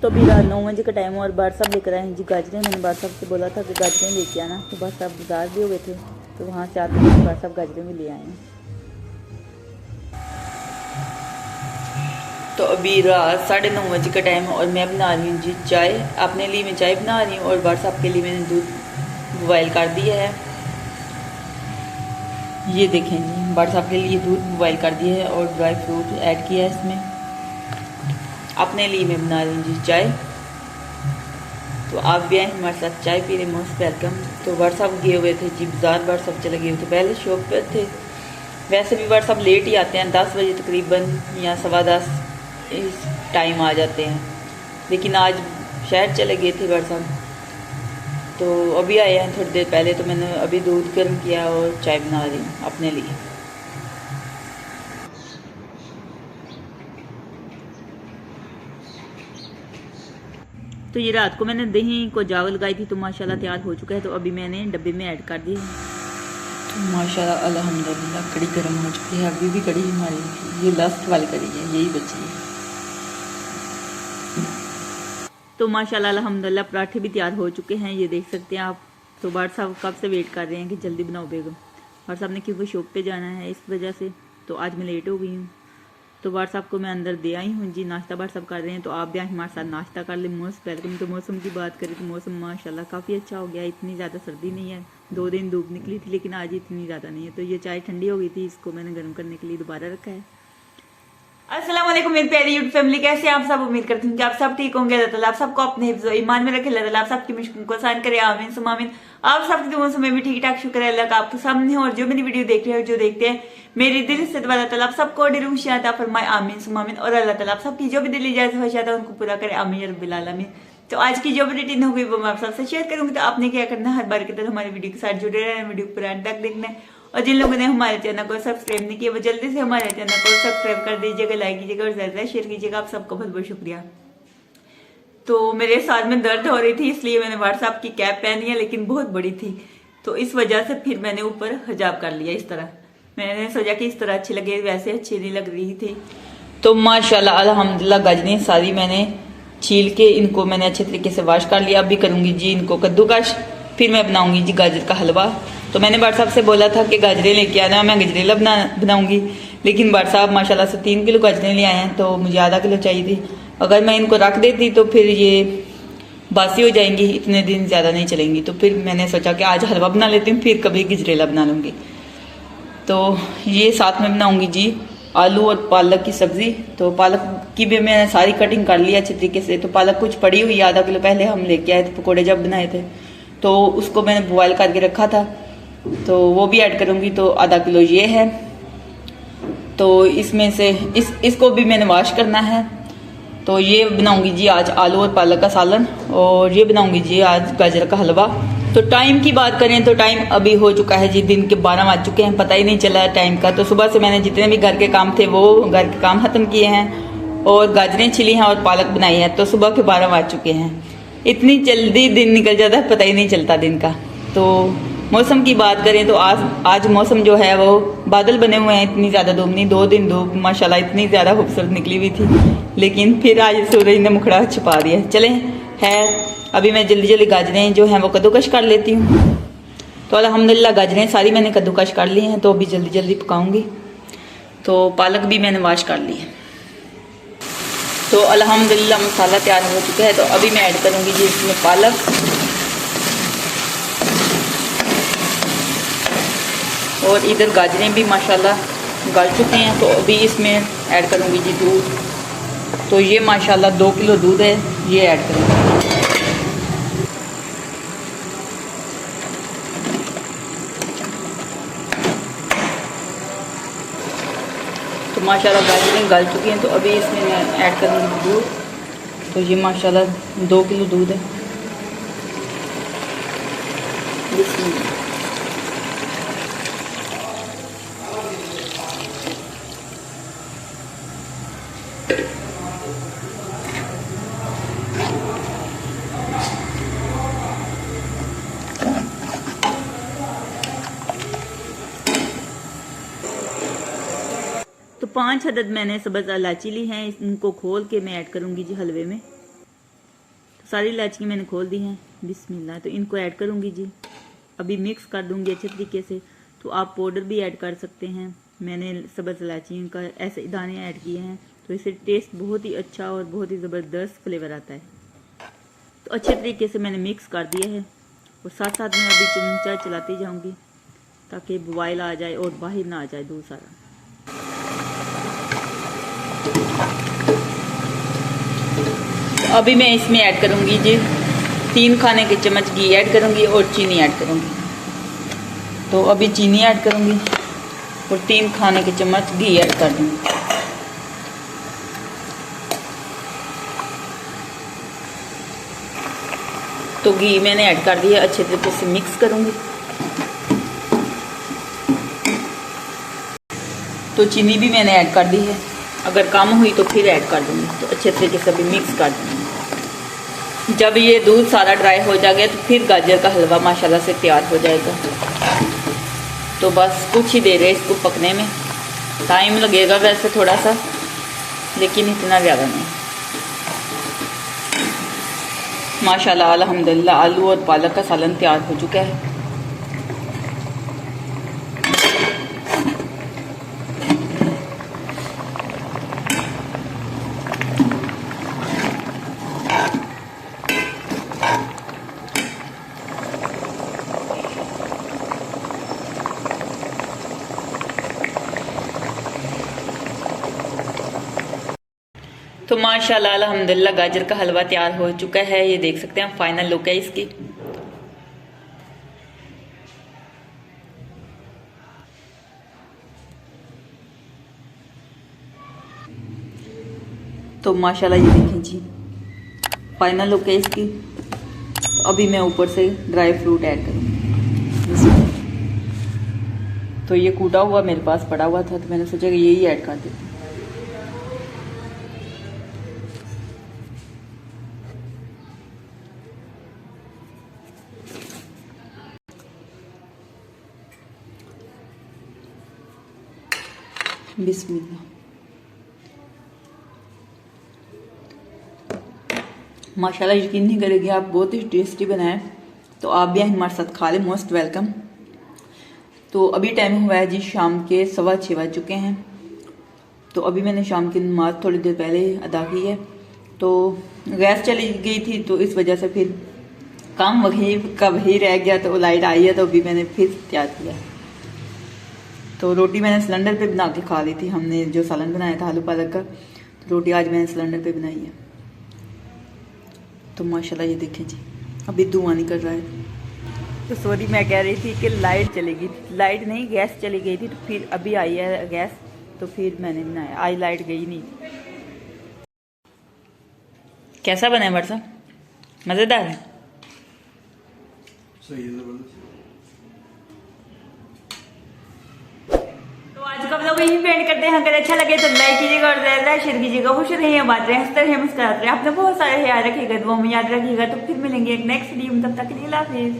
तो अभी रात 9 बजे का टाइम और बार साहब लेकर आए हैं जी गाजरें। मैंने बार साहब से बोला था कि गाजरें लेके आना, तो बार साहब बाजार भी हो गए थे, तो वहाँ से आते हैं बार साहब गाजरें भी ले आए हैं। तो अभी रात 9:30 बजे का टाइम है और मैं बना रही हूँ जी चाय। अपने लिए मैं चाय बना रही हूँ और बार साहब के लिए मैंने दूध बॉयल कर दिया है। ये देखें जी, बार साहब के लिए दूध बॉयल कर दिया है और ड्राई फ्रूट ऐड किया है इसमें। अपने लिए मैं बना रही हूँ जी चाय। तो आप भी आए हमारे साथ चाय पी रहे, मोस्ट वेलकम। तो बार साहब गए हुए थे जी बाजार, बार साहब चले गए हुए थे, पहले शॉप पर थे। वैसे भी बार साहब लेट ही आते हैं, 10 बजे तकरीबन या 10:15 इस टाइम आ जाते हैं, लेकिन आज शहर चले गए थे बार साहब। तो अभी आए हैं थोड़ी देर पहले। तो मैंने अभी दूध गर्म किया और चाय बना रही हूँ अपने लिए। तो ये रात को मैंने दही को जाव लगाई थी, तो माशाल्लाह तैयार हो चुका है। तो अभी मैंने डब्बे में ऐड कर दिया है। तो माशाल्लाह अल्हम्दुलिल्लाह कड़ी गर्म हो चुकी है। अभी भी कड़ी हमारी ये लास्ट वाली कड़ी है, यही बची है। तो माशाल्लाह अल्हम्दुलिल्लाह पराठे भी तैयार हो चुके हैं, ये देख सकते हैं आप। तो बार साहब कब से वेट कर रहे हैं कि जल्दी बनाओ बेगम। बार साहब ने क्योंकि शॉप पे जाना है इस वजह से, तो आज मैं लेट हो गई हूँ। तो बार साहब को मैं अंदर दे आई हूँ जी, नाश्ता बार साहब कर रहे हैं। तो आप भी हमारे साथ नाश्ता कर ले, मोस्ट वेलकम। तो मौसम की बात करें तो मौसम माशाल्लाह काफ़ी अच्छा हो गया, इतनी ज़्यादा सर्दी नहीं है। 2 दिन धूप निकली थी लेकिन आज इतनी ज़्यादा नहीं है। तो ये चाय ठंडी हो गई थी, इसको मैंने गर्म करने के लिए दोबारा रखा है। अस्सलाम वालेकुम मेरी प्यारी यूट्यूब फैमिली, कैसे हैं आप सब। उम्मीद करती हूँ कि आप सब ठीक होंगे। अल्लाह ताला आप सबको अपने हिफ्ज़ और ईमान में रखे, अल्लाह ताला आप सबकी मुश्किल को आसान करे, आमीन सुम्मा आमीन। आप सबकी दुआओं से मैं भी ठीक ठाक शुक्र है अल्लाह का आपके सामने। और जो मेरी वीडियो देख रहे हो, जो देखते हैं, मेरी दिल से अल्लाह ताला आप सबको दिल खुशियां फरमाए, आमीन सुम्मा आमीन। और अल्लाह ताला आप सबकी जो भी दिल इजाज़त ख्वाहिशात है उनको पूरा करे, आमीन या रब्बिल आलमीन। तो आज की जो भी रूटीन होगी वो मैं आप सबसे शेयर करूंगी। तो आपने क्या करना है, हर बार की तरह हमारी वीडियो के साथ जुड़े रहना, वीडियो पूरा एंड तक देखना है। और जिन लोगों ने हमारे चैनल को सब्सक्राइब नहीं किया वो जल्दी से हमारे चैनल को सब्सक्राइब कर दीजिएगा, लाइक कीजिएगा और ज़्यादा शेयर कीजिएगा। आप सबको बहुत बहुत शुक्रिया। तो मेरे साथ में दर्द हो रही थी, इसलिए मैंने व्हाट्सएप की कैप पहनी है, लेकिन बहुत बड़ी थी, तो इस वजह से फिर मैंने ऊपर हिजाब कर लिया इस तरह। मैंने सोचा कि इस तरह अच्छी लगे, वैसे अच्छी नहीं लग रही थी। तो माशाल्लाह अल्हम्दुलिल्लाह गाजरें सारी मैंने छील के इनको मैंने अच्छे तरीके से वॉश कर लिया। अभी करूंगी जी इनको कद्दूकश, फिर मैं बनाऊंगी जी गाजर का हलवा। तो मैंने बार साहब से बोला था कि गाजरें लेके आना, मैं गजरेला बनाऊंगी, लेकिन बार साहब माशाल्लाह से 3 किलो गाजरें ले आए हैं, तो मुझे आधा किलो चाहिए थी। अगर मैं इनको रख देती तो फिर ये बासी हो जाएंगी, इतने दिन ज़्यादा नहीं चलेंगी। तो फिर मैंने सोचा कि आज हलवा बना लेती हूँ, फिर कभी गजरेला बना लूँगी। तो ये साथ में बनाऊँगी जी आलू और पालक की सब्ज़ी। तो पालक की भी मैंने सारी कटिंग कर ली अच्छे तरीके से। तो पालक कुछ पड़ी हुई, आधा किलो पहले हम लेके आए थे, पकौड़े जब बनाए थे, तो उसको मैंने बॉयल करके रखा था, तो वो भी ऐड करूँगी। तो आधा किलो ये है। तो इसमें से इसको भी मैंने वॉश करना है। तो ये बनाऊंगी जी आज आलू और पालक का सालन, और ये बनाऊंगी जी आज गाजर का हलवा। तो टाइम की बात करें तो टाइम अभी हो चुका है जी, दिन के 12 बज चुके हैं, पता ही नहीं चला टाइम का। तो सुबह से मैंने जितने भी घर के काम थे वो घर के काम खत्म किए हैं और गाजरें छिली हैं और पालक बनाई है। तो सुबह के 12 बज चुके हैं। इतनी जल्दी दिन निकल जाता है, पता ही नहीं चलता दिन का। तो मौसम की बात करें तो आज मौसम जो है वो बादल बने हुए हैं, इतनी ज़्यादा धूप नहीं। 2 दिन धूप माशाल्लाह इतनी ज़्यादा खूबसूरत निकली हुई थी, लेकिन फिर आज सूरज ने मुखड़ा छुपा दिया। चलें है, अभी मैं जल्दी जल्दी गाजरें जो हैं वो कद्दूकश कर लेती हूँ। तो अल्हम्दुलिल्लाह गाजरें सारी मैंने कद्दूकश कर ली हैं, तो अभी जल्दी जल्दी पकाऊँगी। तो पालक भी मैंने वॉश कर ली है। तो अल्हम्दुलिल्लाह मसाला तैयार हो चुका है। तो अभी मैं ऐड करूँगी जी इसमें पालक, और इधर गाजरें भी माशाल्लाह गल चुके हैं। तो अभी इसमें ऐड करूँगी जी दूध। तो ये माशाल्लाह 2 किलो दूध है, ये ऐड करूँगी। तो माशाल्लाह गाजरें गल चुकी हैं। तो अभी इसमें मैं ऐड करूँगी दूध। तो ये माशाल्लाह 2 किलो दूध है। तो 5 अदद मैंने सब्ज़ इलायची ली हैं, इनको खोल के मैं ऐड करूँगी जी हलवे में। सारी इलायची मैंने खोल दी हैं। बिस्मिल्लाह। तो इनको ऐड करूँगी जी। अभी मिक्स कर दूँगी अच्छे तरीके से। तो आप पाउडर भी ऐड कर सकते हैं। मैंने सब्ज़ इलायची का ऐसे दाने ऐड किए हैं, तो इससे टेस्ट बहुत ही अच्छा और बहुत ही ज़बरदस्त फ्लेवर आता है। तो अच्छे तरीके से मैंने मिक्स कर दिया है और साथ साथ में अभी चमचा चलाती जाऊँगी ताकि बॉयल आ जाए और बाहर ना आ जाए दूध सारा। तो अभी मैं इसमें ऐड करूँगी जी 3 खाने के चम्मच घी ऐड करूँगी और चीनी ऐड करूँगी। तो अभी चीनी ऐड करूँगी और 3 खाने के चम्मच घी ऐड कर दूँगी। तो घी मैंने ऐड कर दिया, अच्छे तरीके से मिक्स करूँगी। तो चीनी भी मैंने ऐड कर दी है, अगर कम हुई तो फिर ऐड कर दूँगी। तो अच्छे तरीके से अभी मिक्स कर दूँगी। जब ये दूध सारा ड्राई हो जाएगा तो फिर गाजर का हलवा माशाल्लाह से तैयार हो जाएगा। तो बस कुछ ही देर है इसको पकने में, टाइम लगेगा वैसे थोड़ा सा, लेकिन इतना ज़्यादा नहीं। माशाल्लाह अल्हम्दुलिल्लाह आलू और पालक का सालन तैयार हो चुका है। तो माशाल्लाह अल्हम्दुलिल्लाह गाजर का हलवा तैयार हो चुका है। ये देख सकते हैं फाइनल लुक है इसकी। तो माशाल्लाह ये देखें जी फाइनल लुक है इसकी। तो अभी मैं ऊपर से ड्राई फ्रूट ऐड करूँगी। तो ये कूटा हुआ मेरे पास पड़ा हुआ था, तो मैंने सोचा कि यही ऐड कर देती हूँ। बिस्मिल्लाह। माशाल्लाह यकीन नहीं करेगी आप, बहुत ही टेस्टी बनाए। तो आप भी हमारे साथ खा लें, मोस्ट वेलकम। तो अभी टाइम हुआ है जी शाम के 6:15 बज चुके हैं। तो अभी मैंने शाम की नमाज थोड़ी देर पहले अदा की है। तो गैस चली गई थी, तो इस वजह से फिर काम वही रह गया। तो लाइट आई है, तो अभी मैंने फिर तैयार किया। तो रोटी मैंने सिलेंडर पे बना के खा ली थी। हमने जो सालन बनाया था आलू पालक का, तो रोटी आज मैंने सिलेंडर पे बनाई है। तो माशाल्लाह ये देखें जी अभी धुआं निकल रहा है। तो सॉरी, मैं कह रही थी कि लाइट चली गई, लाइट नहीं गैस चली गई थी। तो फिर अभी आई है गैस, तो फिर मैंने बनाया। आज लाइट गई नहीं थी। कैसा बना है बरसा? मज़ेदार है। सही है। आज का व्लॉग यही पेंट करते हैं। अगर अच्छा लगे तो लाइक कीजिएगा और ज़्यादा शेयर कीजिएगा। खुश रहिए, बात रहे, हंसते रहिए, मुस्कुराते रहिए। आपने बहुत सारे याद रखिएगा, दुआ में याद रखिएगा। तो फिर मिलेंगे एक नेक्स्ट वीडियो में, तब तक के लिए अल्लाह हाफिज़।